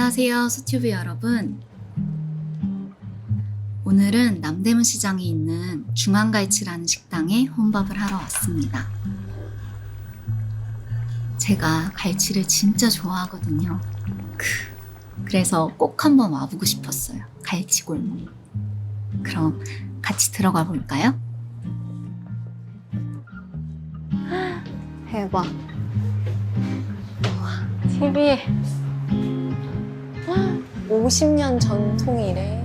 안녕하세요, 수튜브 여러분. 오늘은 남대문 시장에 있는 중앙갈치라는 식당에 혼밥을 하러 왔습니다. 제가 갈치를 진짜 좋아하거든요. 그래서 꼭 한번 와보고 싶었어요. 갈치 골목. 그럼 같이 들어가 볼까요? 대박. TV에 50년 전통이래.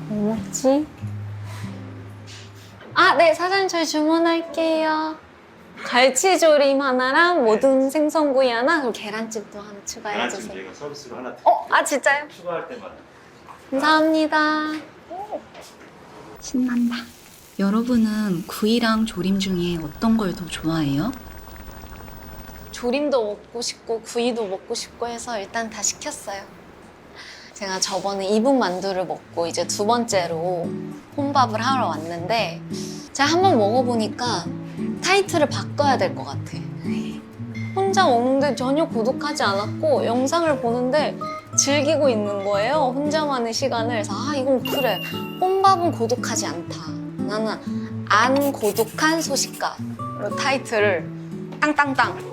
뭐 먹지? 아, 네, 사장님 저희 주문할게요. 갈치조림 하나랑 모든 생선구이 하나, 그리고 계란찜도 하나 추가해주세요. 저희가 서비스로 하나 아, 진짜요? 추가할 때마다. 감사합니다. 신난다. 여러분은 구이랑 조림 중에 어떤 걸 더 좋아해요? 조림도 먹고 싶고 구이도 먹고 싶고 해서 일단 다 시켰어요. 제가 저번에 이분 만두를 먹고 이제 두 번째로 혼밥을 하러 왔는데 제가 한번 먹어보니까 타이틀을 바꿔야 될 것 같아. 혼자 먹는데 전혀 고독하지 않았고 영상을 보는데 즐기고 있는 거예요. 혼자만의 시간을. 그래서 이건 그래. 혼밥은 고독하지 않다. 나는 안 고독한 소식가로 타이틀을 땅땅땅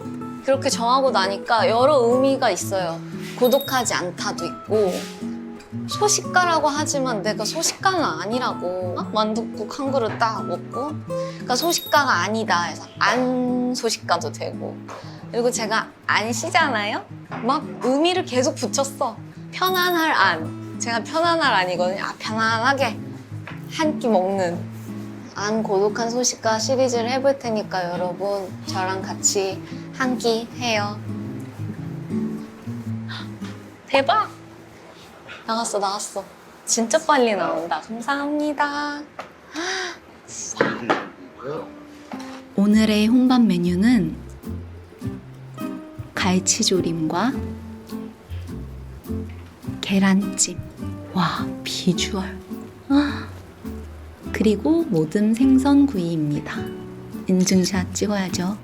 그렇게 정하고 나니까 여러 의미가 있어요. 고독하지 않다도 있고 소식가라고 하지만 내가 소식가는 아니라고. 만둣국 한 그릇 딱 먹고 그러니까 소식가가 아니다 해서 안 소식가도 되고. 그리고 제가 안 쉬잖아요? 막 의미를 계속 붙였어. 편안할 안. 제가 편안할 아니거든요. 편안하게 한 끼 먹는 안 고독한 소식가 시리즈를 해볼 테니까 여러분 저랑 같이 한 끼 해요. 대박! 나갔어. 진짜 빨리 나온다. 감사합니다. 오늘의 혼밥 메뉴는 갈치조림과 계란찜. 와, 비주얼. 그리고 모듬 생선구이입니다. 인증샷 찍어야죠.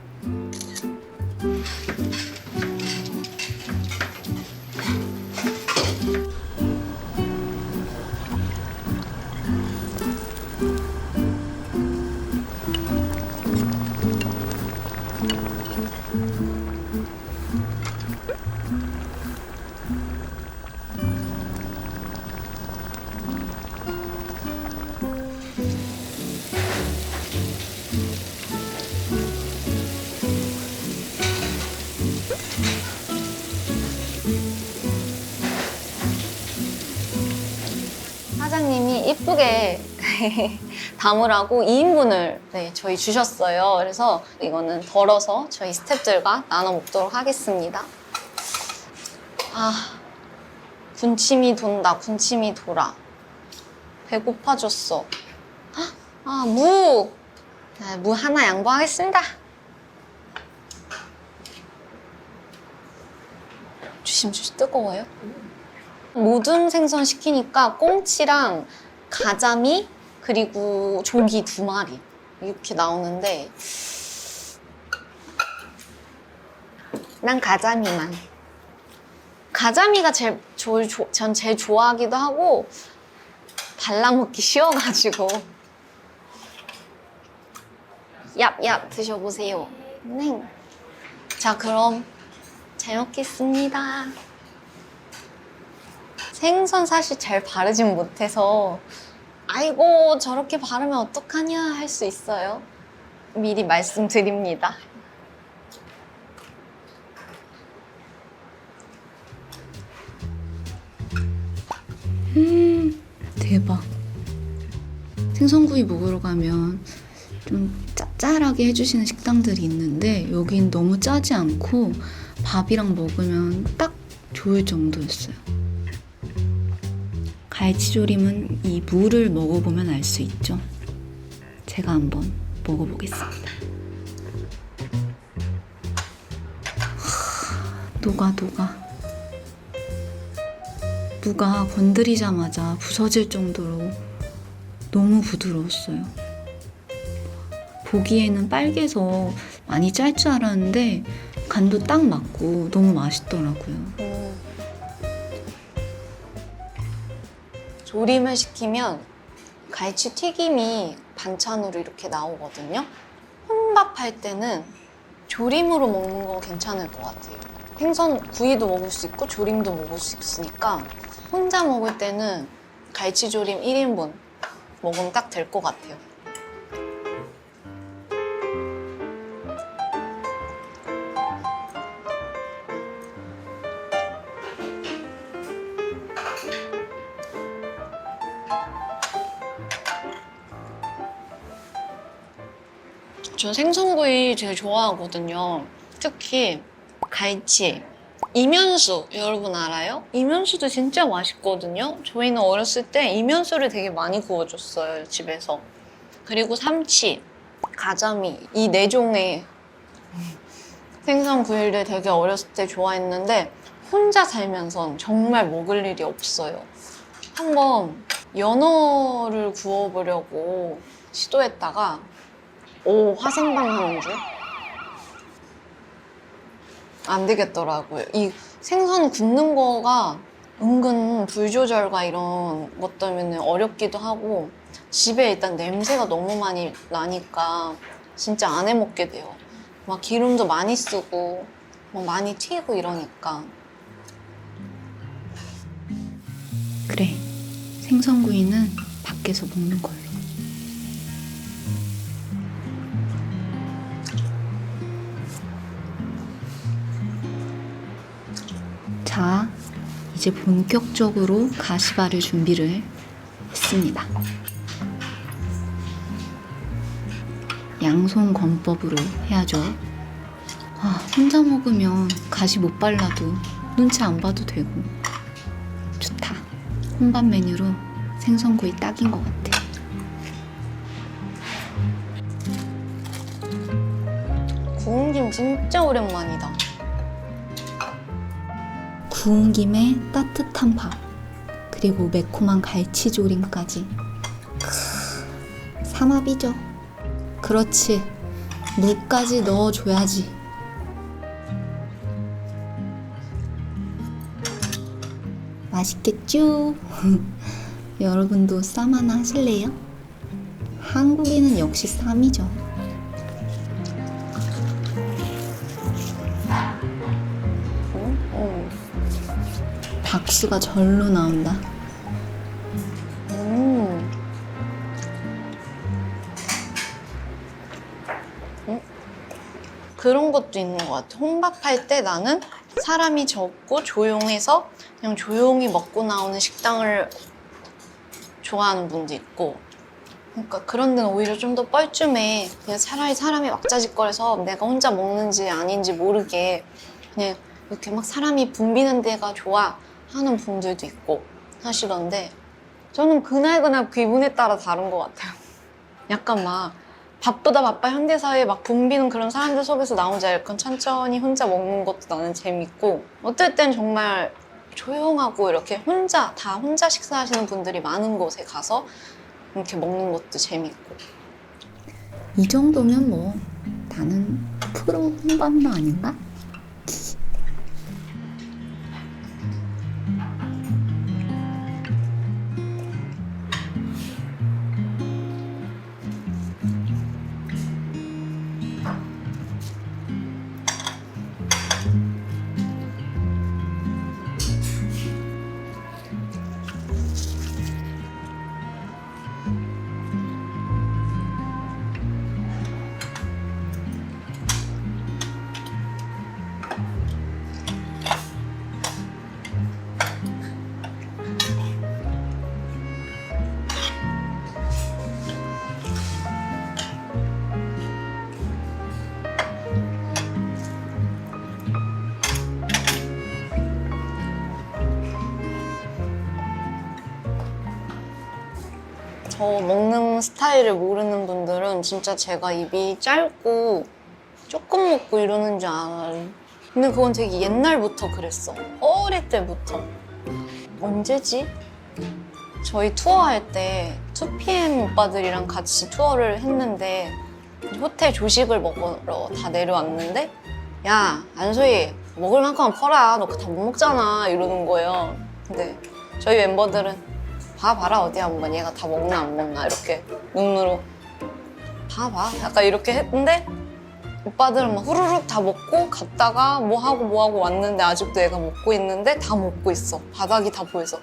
사장님이 이쁘게 담으라고 2인분을 저희 주셨어요. 그래서 이거는 덜어서 저희 스태프들과 나눠 먹도록 하겠습니다. 군침이 돈다. 군침이 돌아. 배고파졌어. 무! 무 하나 양보하겠습니다. 조심조심 뜨거워요. 모든 생선 시키니까 꽁치랑 가자미 그리고 조기 2마리 이렇게 나오는데 난 가자미만. 가자미가 전 제일 좋아하기도 하고 발라먹기 쉬워가지고. 얍얍 드셔보세요. 네. 자, 그럼 잘 먹겠습니다. 생선 사실 잘 바르진 못해서 아이고 저렇게 바르면 어떡하냐 할 수 있어요. 미리 말씀드립니다. 대박. 생선구이 먹으러 가면 좀 짭짤하게 해주시는 식당들이 있는데 여긴 너무 짜지 않고 밥이랑 먹으면 딱 좋을 정도였어요. 갈치조림은 이 무를 먹어보면 알 수 있죠. 제가 한번 먹어보겠습니다. 녹아. 무가 건드리자마자 부서질 정도로 너무 부드러웠어요. 보기에는 빨개서 많이 짤 줄 알았는데 간도 딱 맞고 너무 맛있더라고요. 조림을 시키면 갈치 튀김이 반찬으로 이렇게 나오거든요. 혼밥할 때는 조림으로 먹는 거 괜찮을 것 같아요. 생선 구이도 먹을 수 있고 조림도 먹을 수 있으니까 혼자 먹을 때는 갈치 조림 1인분 먹으면 딱 될 것 같아요. 저 생선구이 되게 좋아하거든요. 특히 갈치, 이면수 여러분 알아요? 이면수도 진짜 맛있거든요. 저희는 어렸을 때 이면수를 되게 많이 구워줬어요, 집에서. 그리고 삼치, 가자미 이 네 종의 생선구이를 되게 어렸을 때 좋아했는데 혼자 살면선 정말 먹을 일이 없어요. 한번 연어를 구워보려고 시도했다가 화생방 하는 줄? 안 되겠더라고요. 이 생선 굽는 거가 은근 불 조절과 이런 것 때문에 어렵기도 하고 집에 일단 냄새가 너무 많이 나니까 진짜 안 해먹게 돼요. 막 기름도 많이 쓰고 막 많이 튀고 이러니까. 그래, 생선구이는 밖에서 먹는 걸로. 자, 이제 본격적으로 가시바를 준비를 했습니다. 양손 건법으로 해야죠. 혼자 먹으면 가시 못 발라도 눈치 안 봐도 되고 좋다. 혼밥 메뉴로 생선구이 딱인 것 같아. 구운 김 진짜 오랜만이다. 구운 김에 따뜻한 밥, 그리고 매콤한 갈치조림까지. 삼합이죠. 그렇지, 물까지 넣어줘야지. 맛있겠죠? 여러분도 쌈 하나 하실래요? 한국인은 역시 쌈이죠. 박수가 절로 나온다. 그런 것도 있는 것 같아. 혼밥할 때 나는 사람이 적고 조용해서 그냥 조용히 먹고 나오는 식당을 좋아하는 분도 있고, 그러니까 그런 데는 오히려 좀 더 뻘쭘해. 그냥 차라리 사람이 왁자지껄해서 내가 혼자 먹는지 아닌지 모르게 그냥 이렇게 막 사람이 붐비는 데가 좋아 하는 분들도 있고 하시던데, 저는 그날그날 기분에 따라 다른 것 같아요. 약간 막 바쁘다 바빠 현대사회에 막 붐비는 그런 사람들 속에서 나 혼자 약간 천천히 혼자 먹는 것도 나는 재밌고, 어떨 땐 정말 조용하고 이렇게 다 혼자 식사하시는 분들이 많은 곳에 가서 이렇게 먹는 것도 재밌고. 이 정도면 뭐 나는 프로 혼밥러 아닌가? 저 먹는 스타일을 모르는 분들은 진짜 제가 입이 짧고 조금 먹고 이러는 줄 알아요. 근데 그건 되게 옛날부터 그랬어. 어릴 때부터. 언제지? 저희 투어할 때 2PM 오빠들이랑 같이 투어를 했는데 호텔 조식을 먹으러 다 내려왔는데 야, 안소희, 먹을 만큼은 퍼라. 너 그거 다 못 먹잖아. 이러는 거예요. 근데 저희 멤버들은 봐봐라 어디 한번 얘가 다 먹나 안 먹나 이렇게 눈으로 봐봐. 약간 이렇게 했는데 오빠들은 막 후루룩 다 먹고 갔다가 뭐 하고 왔는데 아직도 얘가 먹고 있는데 다 먹고 있어. 바닥이 다 보여서.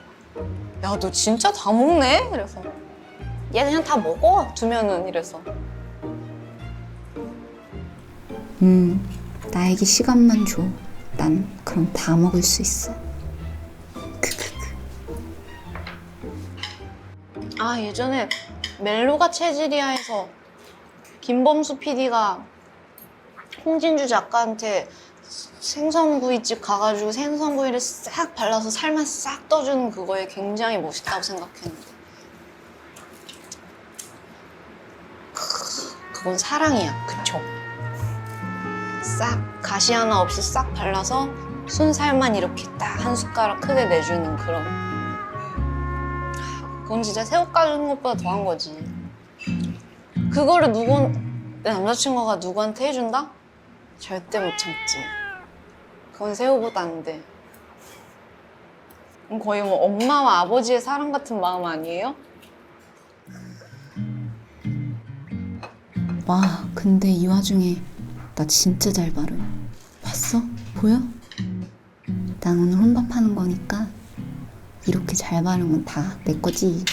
야, 너 진짜 다 먹네? 이래서 얘 그냥 다 먹어 두면은 이래서. 나에게 시간만 줘. 난 그럼 다 먹을 수 있어. 크크크. 아, 예전에 멜로가 체질이야에서 김범수 PD가 홍진주 작가한테 생선구이집 가가지고 생선구이를 싹 발라서 살만 싹 떠주는 그거에 굉장히 멋있다고 생각했는데 그건 사랑이야. 그쵸? 싹 가시 하나 없이 싹 발라서 순살만 이렇게 딱 한 숟가락 크게 내주는 그런, 그건 진짜 새우 까주는 것보다 더한 거지. 그거를 내 남자친구가 누구한테 해준다? 절대 못 참지. 그건 새우보다 안 돼. 거의 뭐 엄마와 아버지의 사랑 같은 마음 아니에요? 와, 근데 이 와중에 나 진짜 잘 발음. 봤어? 보여? 난 오늘 혼밥하는 거니까 이렇게 잘 바르면 다 내 거지.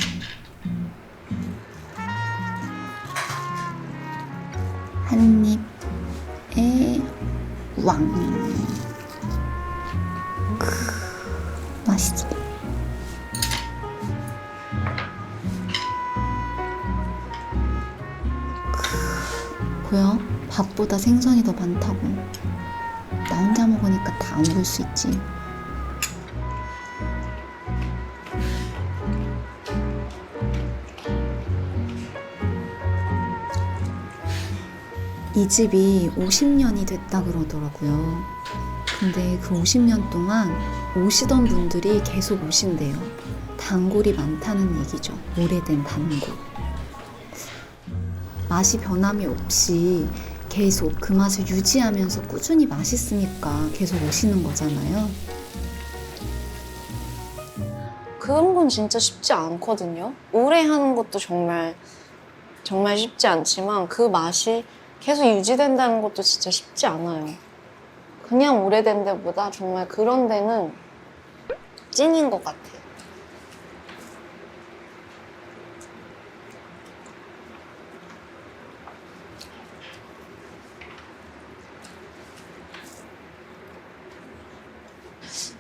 한 입에 왕. 맛있어. 보여? 밥보다 생선이 더 많다고. 나 혼자 먹으니까 다 먹을 수 있지. 이 집이 50년이 됐다 그러더라고요. 근데 그 50년 동안 오시던 분들이 계속 오신대요. 단골이 많다는 얘기죠. 오래된 단골. 맛이 변함이 없이 계속 그 맛을 유지하면서 꾸준히 맛있으니까 계속 오시는 거잖아요. 그런 건 진짜 쉽지 않거든요. 오래 하는 것도 정말 쉽지 않지만 그 맛이 계속 유지된다는 것도 진짜 쉽지 않아요. 그냥 오래된 데보다 정말 그런 데는 찐인 것 같아요.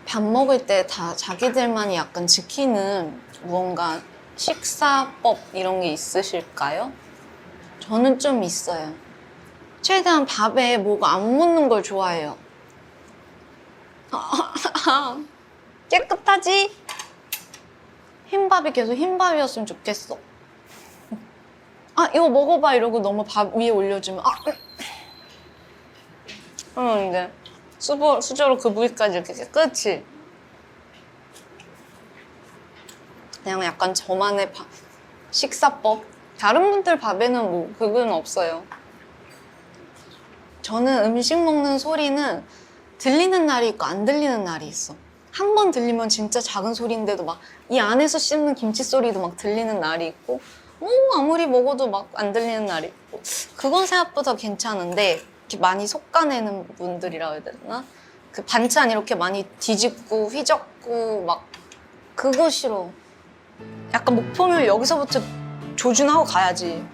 밥 먹을 때 다 자기들만이 약간 지키는 무언가 식사법 이런 게 있으실까요? 저는 좀 있어요. 최대한 밥에 뭐가 안 묻는 걸 좋아해요. 깨끗하지? 흰밥이 계속 흰밥이었으면 좋겠어. 아, 이거 먹어봐 이러고 너무 밥 위에 올려주면 이제 수저로 그 부위까지 이렇게 깨끗이. 그냥 약간 저만의 식사법? 다른 분들 밥에는 뭐 그건 없어요. 저는 음식 먹는 소리는 들리는 날이 있고 안 들리는 날이 있어. 한 번 들리면 진짜 작은 소리인데도 막 이 안에서 씹는 김치 소리도 막 들리는 날이 있고 아무리 먹어도 막 안 들리는 날이 있고 그건 생각보다 괜찮은데 이렇게 많이 솎아내는 분들이라 해야 되나? 그 반찬 이렇게 많이 뒤집고 휘젓고 막 그거 싫어. 약간 목표를 여기서부터 조준하고 가야지.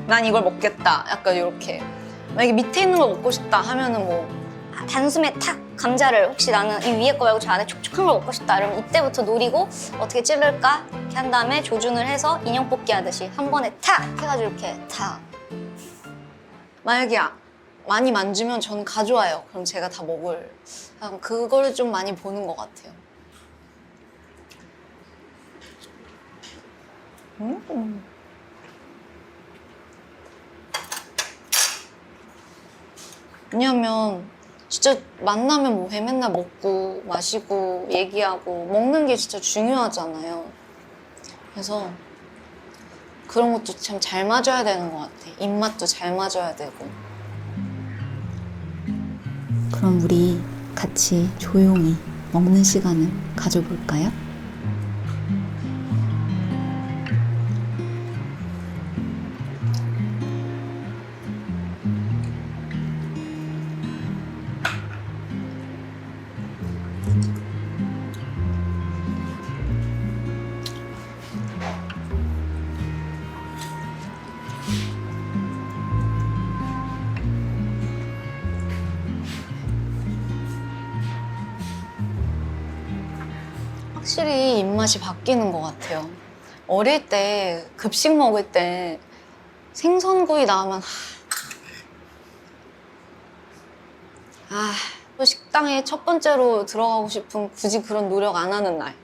난 이걸 먹겠다. 약간 이렇게. 만약에 밑에 있는 걸 먹고 싶다 하면은 뭐 단숨에 탁 감자를 혹시 나는 이 위에 거 말고 저 안에 촉촉한 걸 먹고 싶다 이러면 이때부터 노리고 어떻게 찌를까 이렇게 한 다음에 조준을 해서 인형 뽑기 하듯이 한 번에 탁 해가지고 이렇게 탁. 만약에 많이 만지면 저는 가져와요. 그럼 제가 다 먹을. 그거를 좀 많이 보는 것 같아요. 왜냐면 진짜 만나면 뭐해 맨날 먹고 마시고 얘기하고 먹는 게 진짜 중요하잖아요. 그래서 그런 것도 참 잘 맞아야 되는 것 같아. 입맛도 잘 맞아야 되고. 그럼 우리 같이 조용히 먹는 시간을 가져볼까요? 확실히 입맛이 바뀌는 것 같아요. 어릴 때 급식 먹을 때 생선구이 나오면 또 식당에 첫 번째로 들어가고 싶은 굳이 그런 노력 안 하는 날.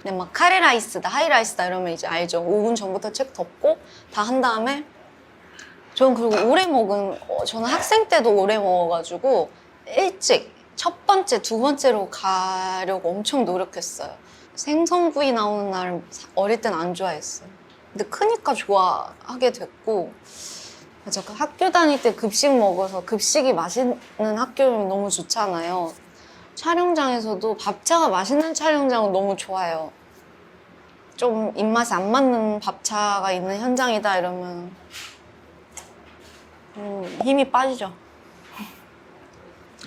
근데 막 카레라이스다, 하이라이스다 이러면 이제 알죠. 5분 전부터 책 덮고 다 한 다음에 저는 그리고 저는 학생 때도 오래 먹어가지고 일찍 첫 번째, 두 번째로 가려고 엄청 노력했어요. 생선구이 나오는 날 어릴 땐 안 좋아했어요. 근데 크니까 좋아하게 됐고 맞아, 그 학교 다닐 때 급식 먹어서 급식이 맛있는 학교면 너무 좋잖아요. 촬영장에서도 밥차가 맛있는 촬영장은 너무 좋아요. 좀 입맛에 안 맞는 밥차가 있는 현장이다 이러면 힘이 빠지죠.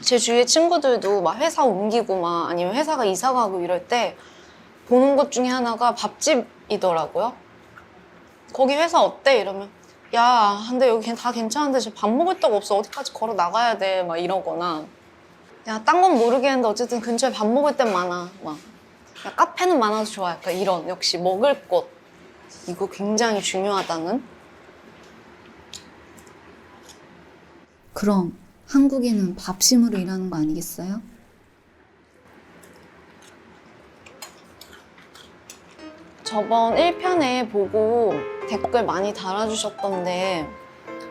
제 주위에 친구들도 막 회사 옮기고 막 아니면 회사가 이사 가고 이럴 때 보는 것 중에 하나가 밥집이더라고요. 거기 회사 어때? 이러면 야, 근데 여기 다 괜찮은데 지금 밥 먹을 데가 없어. 어디까지 걸어 나가야 돼. 막 이러거나 야, 딴 건 모르겠는데 어쨌든 근처에 밥 먹을 데 많아. 막 야, 카페는 많아서 좋아. 약간 이런 역시 먹을 곳 이거 굉장히 중요하다는. 그럼 한국인은 밥심으로 일하는 거 아니겠어요? 저번 1편에 보고 댓글 많이 달아주셨던데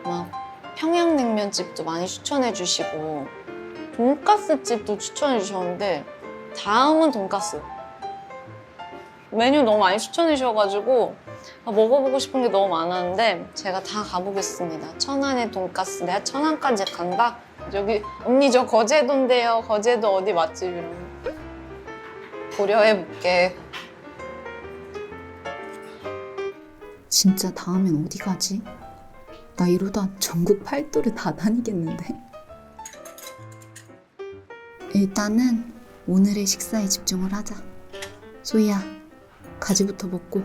막 평양냉면집도 많이 추천해 주시고 돈가스집도 추천해 주셨는데 다음은 돈가스. 메뉴 너무 많이 추천해 주셔가지고 먹어보고 싶은 게 너무 많았는데 제가 다 가보겠습니다. 천안의 돈가스. 내가 천안까지 간다? 저기 언니 저 거제도인데요. 거제도 어디 맛집 이러면 고려해볼게. 진짜 다음엔 어디 가지? 나 이러다 전국 팔도를 다 다니겠는데? 일단은 오늘의 식사에 집중을 하자. 소희야, 가지부터 먹고.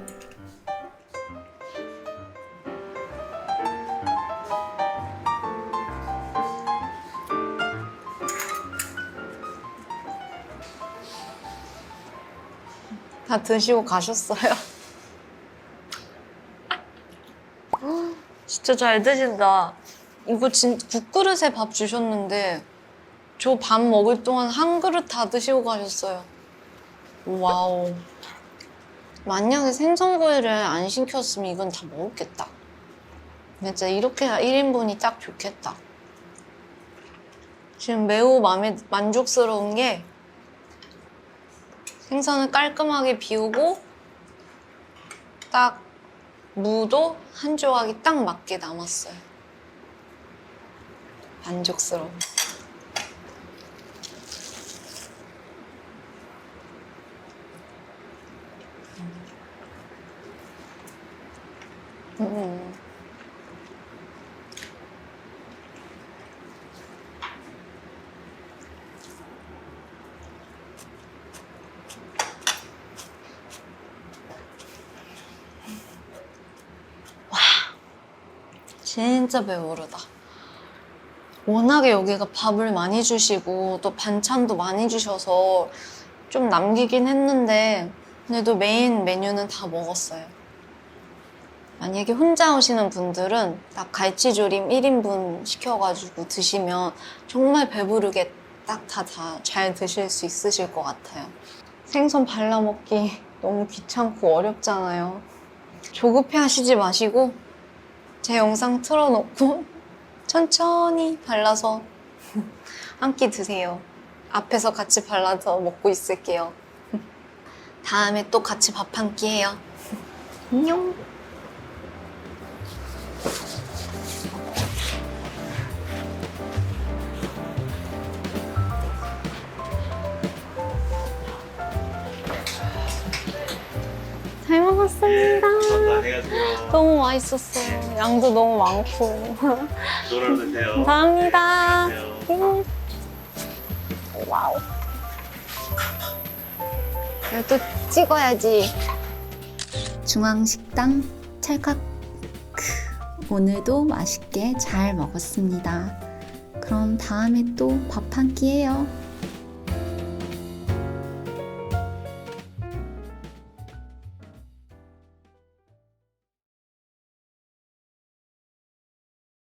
다 드시고 가셨어요? 진짜 잘 드신다. 이거 국그릇에 밥 주셨는데 저 밥 먹을 동안 한 그릇 다 드시고 가셨어요. 와우. 만약에 생선구이를 안 시켰으면 이건 다 먹었겠다. 진짜 이렇게 1인분이 딱 좋겠다. 지금 매우 만족스러운 게 생선을 깔끔하게 비우고 딱 무도 한 조각이 딱 맞게 남았어요. 만족스러워. 진짜 배부르다. 워낙에 여기가 밥을 많이 주시고 또 반찬도 많이 주셔서 좀 남기긴 했는데 그래도 메인 메뉴는 다 먹었어요. 만약에 혼자 오시는 분들은 딱 갈치조림 1인분 시켜가지고 드시면 정말 배부르게 딱 다 잘 드실 수 있으실 것 같아요. 생선 발라먹기 너무 귀찮고 어렵잖아요. 조급해 하시지 마시고 제 영상 틀어놓고 천천히 발라서 한 끼 드세요. 앞에서 같이 발라서 먹고 있을게요. 다음에 또 같이 밥 한 끼 해요. 안녕. 먹었습니다. 안녕하세요. 너무 맛있었어요. 양도 너무 많고. 놀러 드세요. 감사합니다. 안녕하세요. 와우. 이거 또 찍어야지. 중앙식당 찰칵. 오늘도 맛있게 잘 먹었습니다. 그럼 다음에 또 밥 한 끼 해요.